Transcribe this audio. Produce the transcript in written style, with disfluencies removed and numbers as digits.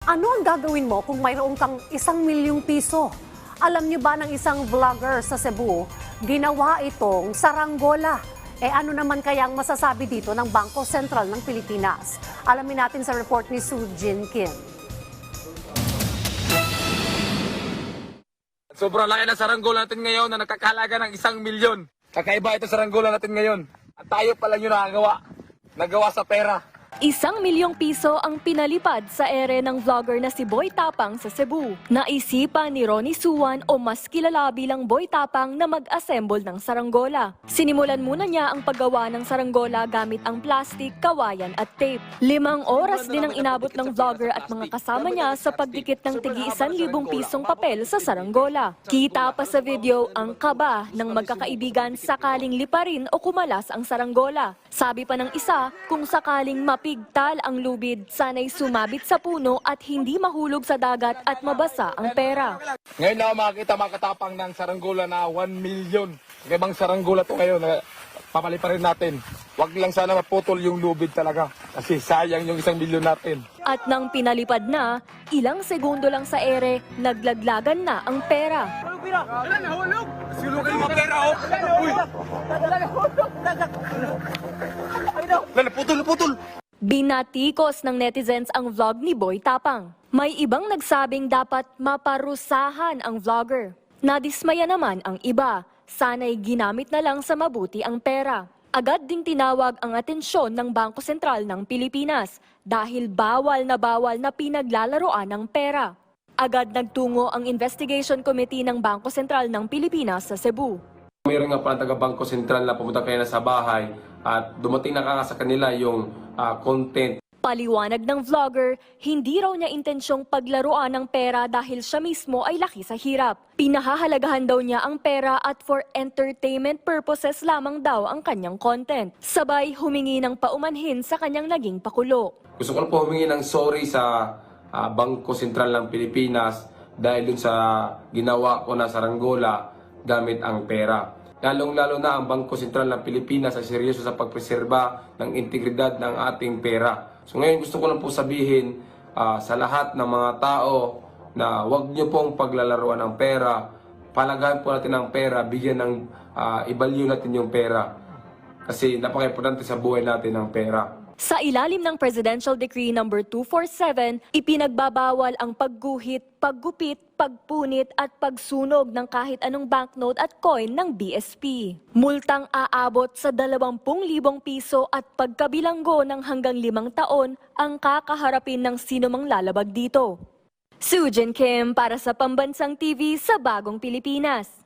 Ano ang gagawin mo kung mayroon kang 1 milyong piso? Alam niyo ba ng isang vlogger sa Cebu, ginawa itong saranggola. Ano naman kayang masasabi dito ng Bangko Sentral ng Pilipinas? Alamin natin sa report ni Sujin Kim. Sobrang laki na saranggola natin ngayon na nakakalaga ng 1 milyon. Kakaiba ito saranggola natin ngayon. At tayo pa lang yung nakagawa. Nagawa sa pera. 1 milyong piso ang pinalipad sa ere ng vlogger na si Boy Tapang sa Cebu. Naisipan ni Ronnie Suwan o mas kilala bilang Boy Tapang na mag-assemble ng saranggola. Sinimulan muna niya ang paggawa ng saranggola gamit ang plastic, kawayan at tape. 5 oras din ang inabot ng vlogger at mga kasama niya sa pagdikit ng tigi 1,000 pisong papel sa saranggola. Kita pa sa video ang kaba ng magkakaibigan sakaling liparin o kumalas ang saranggola. Sabi pa ng isa, kung sakaling mapigtal ang lubid, sana'y sumabit sa puno at hindi mahulog sa dagat at mabasa ang pera. Ngayon na makakita makatapang ng saranggola na 1 milyon. Ibang saranggola to ngayon na papaliparin natin. Huwag lang sana maputol yung lubid talaga. Kasi sayang yung 1 milyon natin. At nang pinalipad na, ilang segundo lang sa ere, naglaglagan na ang pera. Silugay yung pera, oh! Uy! Putol! Binatikos ng netizens ang vlog ni Boy Tapang. May ibang nagsabing dapat maparusahan ang vlogger. Nadismaya naman ang iba. Sana'y ginamit na lang sa mabuti ang pera. Agad ding tinawag ang atensyon ng Bangko Sentral ng Pilipinas dahil bawal na pinaglalaroan ng pera. Agad nagtungo ang Investigation Committee ng Bangko Sentral ng Pilipinas sa Cebu. Mayroon nga pala taga-Bangko Sentral na pumunta kayo na sa bahay at dumating na nga sa kanila yung content. Paliwanag ng vlogger, hindi raw niya intensyong paglaruan ng pera dahil siya mismo ay laki sa hirap. Pinahahalagahan daw niya ang pera at for entertainment purposes lamang daw ang kanyang content. Sabay humingi ng paumanhin sa kanyang naging pakulo. Gusto ko lang po humingi ng sorry sa Bangko Sentral ng Pilipinas dahil dun sa ginawa ko na saranggola gamit ang pera. Lalong-lalo na ang Bangko Sentral ng Pilipinas ay seryoso sa pagpreserba ng integridad ng ating pera. So ngayon gusto ko lang po sabihin sa lahat ng mga tao na huwag niyo pong paglalaruan ng pera. Palagahan po natin ang pera, bigyan ng i-value natin yung pera. Kasi napaka-importante sa buhay natin ang pera. Sa ilalim ng Presidential Decree No. 247, ipinagbabawal ang pagguhit, paggupit, pagpunit at pagsunog ng kahit anong banknote at coin ng BSP. Multang aabot sa 20,000 piso at pagkabilanggo ng hanggang 5 taon ang kakaharapin ng sinumang lalabag dito. Sujin Kim para sa Pambansang TV sa Bagong Pilipinas.